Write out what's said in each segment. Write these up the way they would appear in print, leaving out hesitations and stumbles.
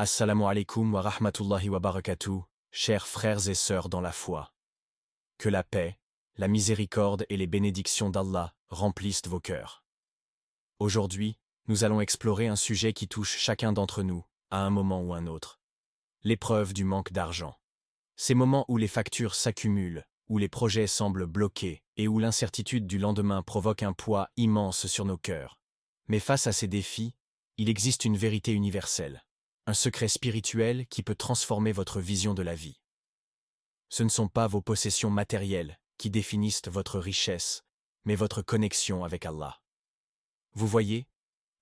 Assalamu alaikum wa rahmatullahi wa barakatuh, chers frères et sœurs dans la foi. Que la paix, la miséricorde et les bénédictions d'Allah remplissent vos cœurs. Aujourd'hui, nous allons explorer un sujet qui touche chacun d'entre nous, à un moment ou un autre. L'épreuve du manque d'argent. Ces moments où les factures s'accumulent, où les projets semblent bloqués et où l'incertitude du lendemain provoque un poids immense sur nos cœurs. Mais face à ces défis, il existe une vérité universelle. Un secret spirituel qui peut transformer votre vision de la vie. Ce ne sont pas vos possessions matérielles qui définissent votre richesse, mais votre connexion avec Allah. Vous voyez,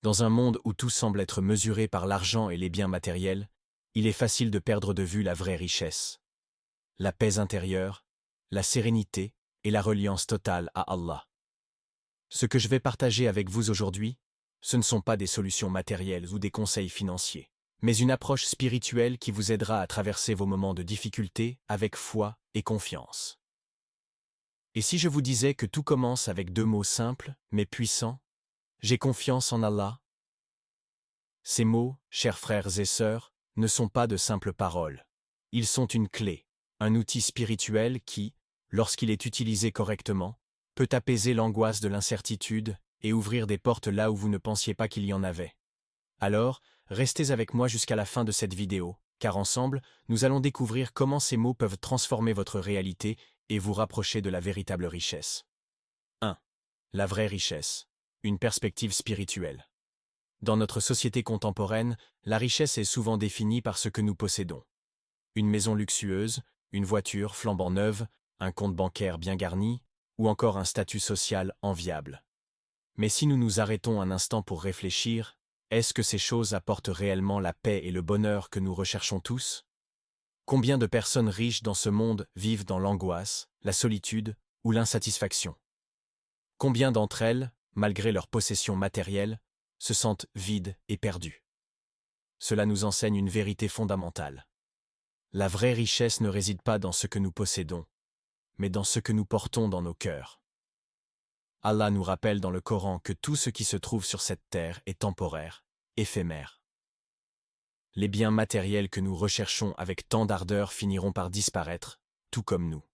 dans un monde où tout semble être mesuré par l'argent et les biens matériels, il est facile de perdre de vue la vraie richesse. La paix intérieure, la sérénité et la reliance totale à Allah. Ce que je vais partager avec vous aujourd'hui, ce ne sont pas des solutions matérielles ou des conseils financiers, mais une approche spirituelle qui vous aidera à traverser vos moments de difficulté avec foi et confiance. Et si je vous disais que tout commence avec deux mots simples, mais puissants, j'ai confiance en Allah? Ces mots, chers frères et sœurs, ne sont pas de simples paroles. Ils sont une clé, un outil spirituel qui, lorsqu'il est utilisé correctement, peut apaiser l'angoisse de l'incertitude et ouvrir des portes là où vous ne pensiez pas qu'il y en avait. Alors, restez avec moi jusqu'à la fin de cette vidéo, car ensemble, nous allons découvrir comment ces mots peuvent transformer votre réalité et vous rapprocher de la véritable richesse. 1. La vraie richesse. Une perspective spirituelle. Dans notre société contemporaine, la richesse est souvent définie par ce que nous possédons. Une maison luxueuse, une voiture flambant neuve, un compte bancaire bien garni, ou encore un statut social enviable. Mais si nous nous arrêtons un instant pour réfléchir, est-ce que ces choses apportent réellement la paix et le bonheur que nous recherchons tous? Combien de personnes riches dans ce monde vivent dans l'angoisse, la solitude ou l'insatisfaction? Combien d'entre elles, malgré leurs possessions matérielles, se sentent vides et perdues? Cela nous enseigne une vérité fondamentale. La vraie richesse ne réside pas dans ce que nous possédons, mais dans ce que nous portons dans nos cœurs. Allah nous rappelle dans le Coran que tout ce qui se trouve sur cette terre est temporaire, éphémère. Les biens matériels que nous recherchons avec tant d'ardeur finiront par disparaître, tout comme nous.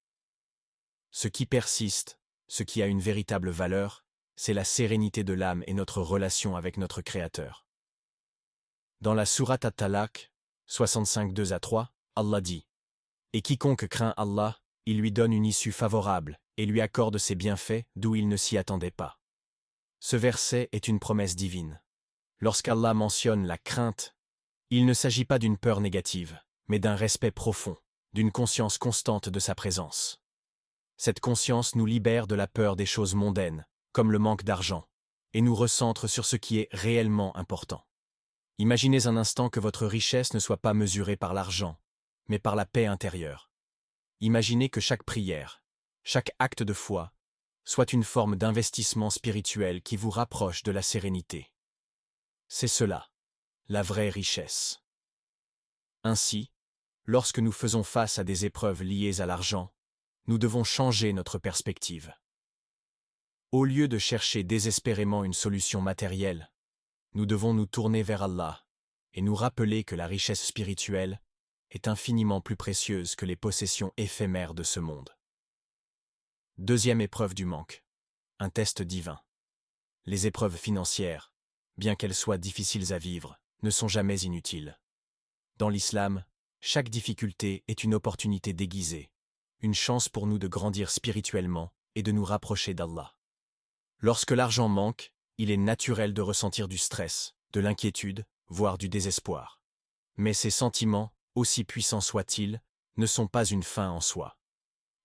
Ce qui persiste, ce qui a une véritable valeur, c'est la sérénité de l'âme et notre relation avec notre Créateur. Dans la sourate At-Talaq, 65:2-3, Allah dit « Et quiconque craint Allah, il lui donne une issue favorable et lui accorde ses bienfaits d'où il ne s'y attendait pas. » Ce verset est une promesse divine. Lorsqu'Allah mentionne la crainte, il ne s'agit pas d'une peur négative, mais d'un respect profond, d'une conscience constante de sa présence. Cette conscience nous libère de la peur des choses mondaines, comme le manque d'argent, et nous recentre sur ce qui est réellement important. Imaginez un instant que votre richesse ne soit pas mesurée par l'argent, mais par la paix intérieure. Imaginez que chaque prière, chaque acte de foi, soit une forme d'investissement spirituel qui vous rapproche de la sérénité. C'est cela, la vraie richesse. Ainsi, lorsque nous faisons face à des épreuves liées à l'argent, nous devons changer notre perspective. Au lieu de chercher désespérément une solution matérielle, nous devons nous tourner vers Allah et nous rappeler que la richesse spirituelle est infiniment plus précieuse que les possessions éphémères de ce monde. Deuxième épreuve du manque. Un test divin. Les épreuves financières, bien qu'elles soient difficiles à vivre, ne sont jamais inutiles. Dans l'islam, chaque difficulté est une opportunité déguisée, une chance pour nous de grandir spirituellement et de nous rapprocher d'Allah. Lorsque l'argent manque, il est naturel de ressentir du stress, de l'inquiétude, voire du désespoir. Mais ces sentiments, aussi puissants soient-ils, ne sont pas une fin en soi.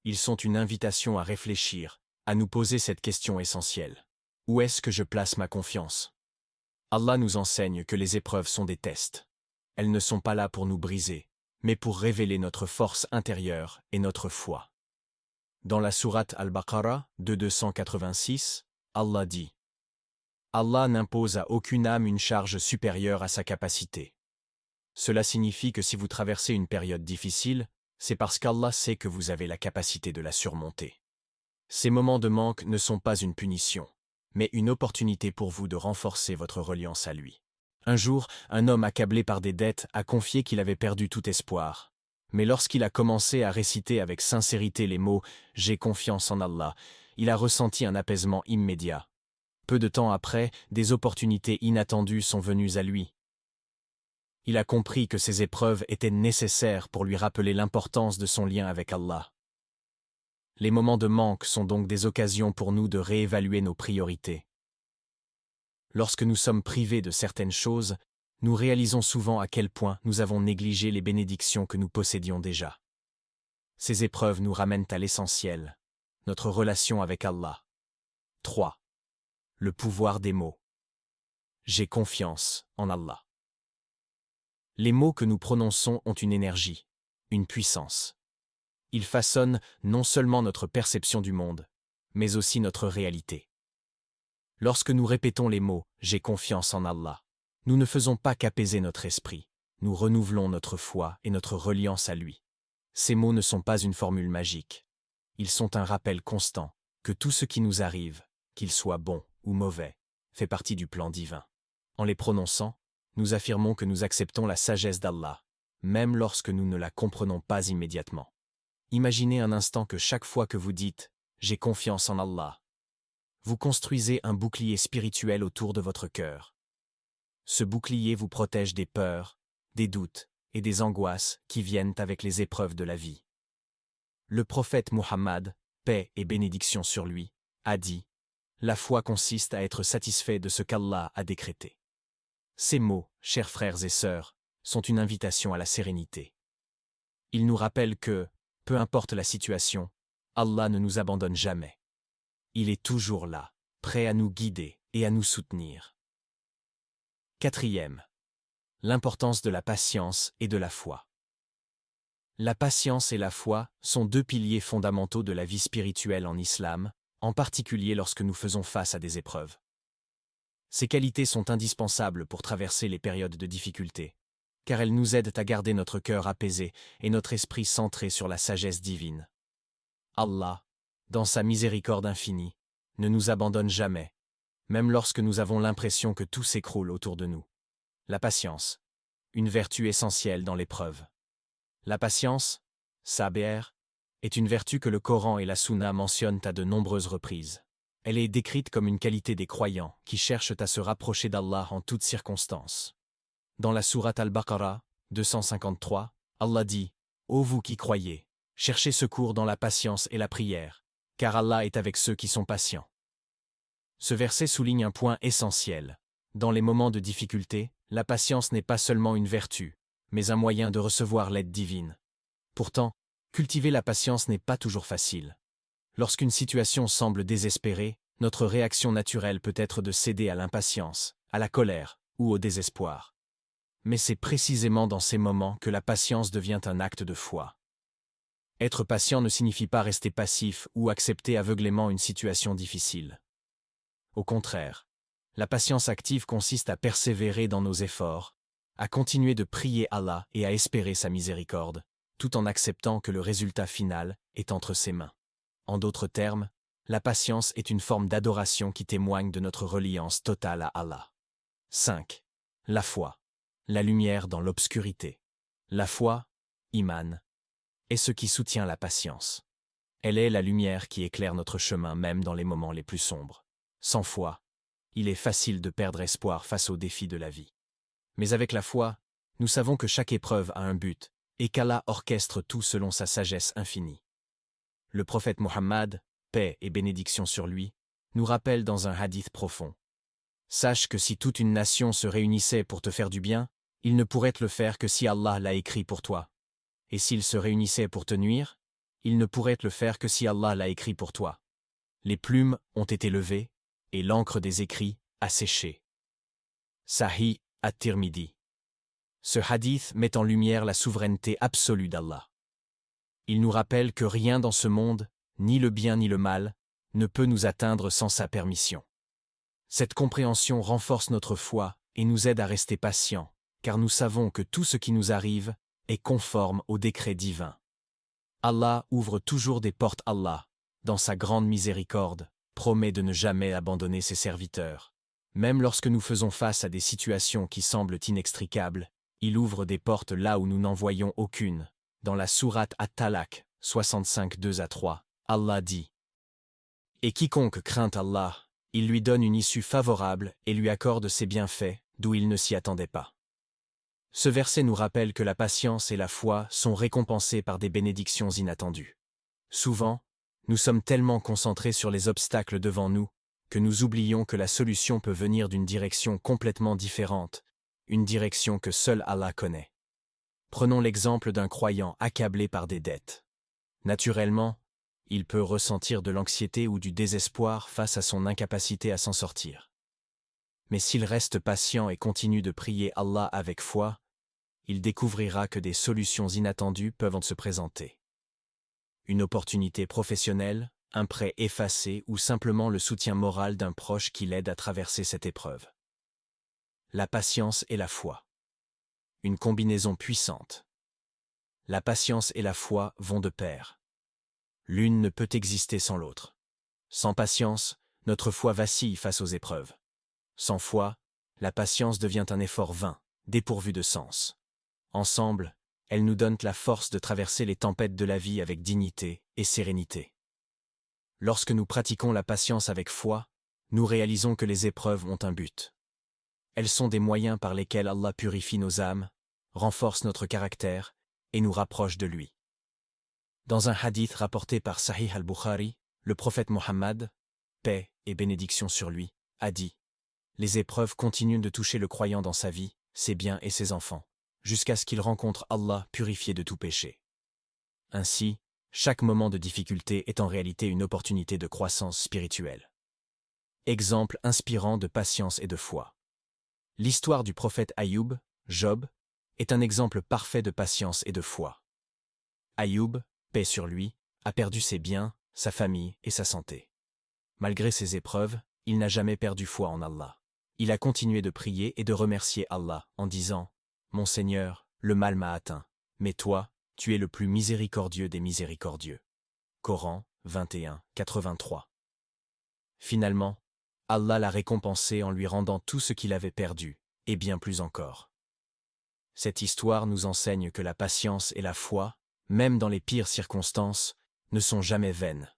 Ils sont une invitation à réfléchir, à nous poser cette question essentielle. Où est-ce que je place ma confiance? Allah nous enseigne que les épreuves sont des tests. Elles ne sont pas là pour nous briser, mais pour révéler notre force intérieure et notre foi. Dans la sourate Al-Baqarah, 286, Allah dit « Allah n'impose à aucune âme une charge supérieure à sa capacité. » Cela signifie que si vous traversez une période difficile, c'est parce qu'Allah sait que vous avez la capacité de la surmonter. Ces moments de manque ne sont pas une punition, mais une opportunité pour vous de renforcer votre reliance à lui. Un jour, un homme accablé par des dettes a confié qu'il avait perdu tout espoir. Mais lorsqu'il a commencé à réciter avec sincérité les mots « J'ai confiance en Allah », il a ressenti un apaisement immédiat. Peu de temps après, des opportunités inattendues sont venues à lui. Il a compris que ces épreuves étaient nécessaires pour lui rappeler l'importance de son lien avec Allah. Les moments de manque sont donc des occasions pour nous de réévaluer nos priorités. Lorsque nous sommes privés de certaines choses, nous réalisons souvent à quel point nous avons négligé les bénédictions que nous possédions déjà. Ces épreuves nous ramènent à l'essentiel, notre relation avec Allah. 3. Le pouvoir des mots. J'ai confiance en Allah. Les mots que nous prononçons ont une énergie, une puissance. Ils façonnent non seulement notre perception du monde, mais aussi notre réalité. Lorsque nous répétons les mots « J'ai confiance en Allah », nous ne faisons pas qu'apaiser notre esprit, nous renouvelons notre foi et notre reliance à lui. Ces mots ne sont pas une formule magique. Ils sont un rappel constant que tout ce qui nous arrive, qu'il soit bon ou mauvais, fait partie du plan divin. En les prononçant, nous affirmons que nous acceptons la sagesse d'Allah, même lorsque nous ne la comprenons pas immédiatement. Imaginez un instant que chaque fois que vous dites « J'ai confiance en Allah », vous construisez un bouclier spirituel autour de votre cœur. Ce bouclier vous protège des peurs, des doutes et des angoisses qui viennent avec les épreuves de la vie. Le prophète Muhammad, paix et bénédiction sur lui, a dit « La foi consiste à être satisfait de ce qu'Allah a décrété ». Ces mots, chers frères et sœurs, sont une invitation à la sérénité. Ils nous rappellent que, peu importe la situation, Allah ne nous abandonne jamais. Il est toujours là, prêt à nous guider et à nous soutenir. 4. L'importance de la patience et de la foi. La patience et la foi sont deux piliers fondamentaux de la vie spirituelle en islam, en particulier lorsque nous faisons face à des épreuves. Ces qualités sont indispensables pour traverser les périodes de difficulté, car elles nous aident à garder notre cœur apaisé et notre esprit centré sur la sagesse divine. Allah, dans sa miséricorde infinie, ne nous abandonne jamais, même lorsque nous avons l'impression que tout s'écroule autour de nous. La patience, une vertu essentielle dans l'épreuve. La patience, sabr, est une vertu que le Coran et la Sunna mentionnent à de nombreuses reprises. Elle est décrite comme une qualité des croyants qui cherchent à se rapprocher d'Allah en toutes circonstances. Dans la sourate Al-Baqarah, 253, Allah dit « Ô vous qui croyez, cherchez secours dans la patience et la prière, car Allah est avec ceux qui sont patients. » Ce verset souligne un point essentiel. Dans les moments de difficulté, la patience n'est pas seulement une vertu, mais un moyen de recevoir l'aide divine. Pourtant, cultiver la patience n'est pas toujours facile. Lorsqu'une situation semble désespérée, notre réaction naturelle peut être de céder à l'impatience, à la colère ou au désespoir. Mais c'est précisément dans ces moments que la patience devient un acte de foi. Être patient ne signifie pas rester passif ou accepter aveuglément une situation difficile. Au contraire, la patience active consiste à persévérer dans nos efforts, à continuer de prier Allah et à espérer sa miséricorde, tout en acceptant que le résultat final est entre ses mains. En d'autres termes, la patience est une forme d'adoration qui témoigne de notre reliance totale à Allah. 5. La foi. La lumière dans l'obscurité. La foi, iman, est ce qui soutient la patience. Elle est la lumière qui éclaire notre chemin même dans les moments les plus sombres. Sans foi, il est facile de perdre espoir face aux défis de la vie. Mais avec la foi, nous savons que chaque épreuve a un but, et qu'Allah orchestre tout selon sa sagesse infinie. Le prophète Muhammad, paix et bénédiction sur lui, nous rappelle dans un hadith profond. Sache que si toute une nation se réunissait pour te faire du bien, il ne pourrait te le faire que si Allah l'a écrit pour toi. Et s'ils se réunissaient pour te nuire, il ne pourrait te le faire que si Allah l'a écrit pour toi. Les plumes ont été levées, et l'encre des écrits a séché. Sahih at-Tirmidhi. Ce hadith met en lumière la souveraineté absolue d'Allah. Il nous rappelle que rien dans ce monde, ni le bien ni le mal, ne peut nous atteindre sans sa permission. Cette compréhension renforce notre foi et nous aide à rester patients, car nous savons que tout ce qui nous arrive est conforme au décret divin. Allah ouvre toujours des portes. Allah, dans sa grande miséricorde, promet de ne jamais abandonner ses serviteurs. Même lorsque nous faisons face à des situations qui semblent inextricables, il ouvre des portes là où nous n'en voyons aucune. Dans la sourate At-Talaq, 65, 2-3, Allah dit « Et quiconque craint Allah, il lui donne une issue favorable et lui accorde ses bienfaits, d'où il ne s'y attendait pas. » Ce verset nous rappelle que la patience et la foi sont récompensées par des bénédictions inattendues. Souvent, nous sommes tellement concentrés sur les obstacles devant nous, que nous oublions que la solution peut venir d'une direction complètement différente, une direction que seul Allah connaît. Prenons l'exemple d'un croyant accablé par des dettes. Naturellement, il peut ressentir de l'anxiété ou du désespoir face à son incapacité à s'en sortir. Mais s'il reste patient et continue de prier Allah avec foi, il découvrira que des solutions inattendues peuvent se présenter. Une opportunité professionnelle, un prêt effacé ou simplement le soutien moral d'un proche qui l'aide à traverser cette épreuve. La patience et la foi. Une combinaison puissante. La patience et la foi vont de pair. L'une ne peut exister sans l'autre. Sans patience, notre foi vacille face aux épreuves. Sans foi, la patience devient un effort vain, dépourvu de sens. Ensemble, elles nous donnent la force de traverser les tempêtes de la vie avec dignité et sérénité. Lorsque nous pratiquons la patience avec foi, nous réalisons que les épreuves ont un but. Elles sont des moyens par lesquels Allah purifie nos âmes, renforce notre caractère et nous rapproche de lui. Dans un hadith rapporté par Sahih al-Bukhari, le prophète Mohammed, paix et bénédiction sur lui, a dit « Les épreuves continuent de toucher le croyant dans sa vie, ses biens et ses enfants, jusqu'à ce qu'il rencontre Allah purifié de tout péché. » Ainsi, chaque moment de difficulté est en réalité une opportunité de croissance spirituelle. Exemple inspirant de patience et de foi. L'histoire du prophète Ayoub, Job, est un exemple parfait de patience et de foi. Ayoub, paix sur lui, a perdu ses biens, sa famille et sa santé. Malgré ces épreuves, il n'a jamais perdu foi en Allah. Il a continué de prier et de remercier Allah en disant « Mon Seigneur, le mal m'a atteint, mais toi, tu es le plus miséricordieux des miséricordieux. » Coran 21, 83. Finalement, Allah l'a récompensé en lui rendant tout ce qu'il avait perdu, et bien plus encore. Cette histoire nous enseigne que la patience et la foi, même dans les pires circonstances, ne sont jamais vaines.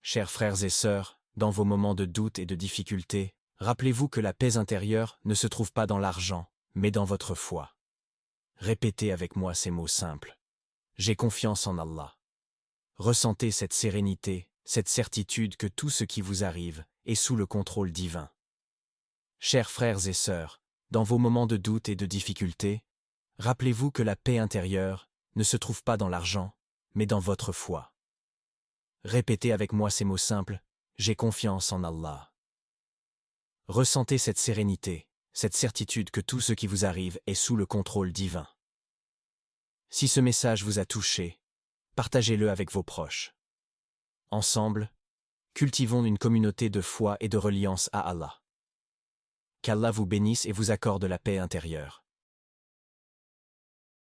Chers frères et sœurs, dans vos moments de doute et de difficulté, rappelez-vous que la paix intérieure ne se trouve pas dans l'argent, mais dans votre foi. Répétez avec moi ces mots simples. J'ai confiance en Allah. Ressentez cette sérénité, cette certitude que tout ce qui vous arrive est sous le contrôle divin. Chers frères et sœurs, dans vos moments de doute et de difficulté, rappelez-vous que la paix intérieure ne se trouve pas dans l'argent, mais dans votre foi. Répétez avec moi ces mots simples, j'ai confiance en Allah. Ressentez cette sérénité, cette certitude que tout ce qui vous arrive est sous le contrôle divin. Si ce message vous a touché, partagez-le avec vos proches. Ensemble, cultivons une communauté de foi et de reliance à Allah. Qu'Allah vous bénisse et vous accorde la paix intérieure.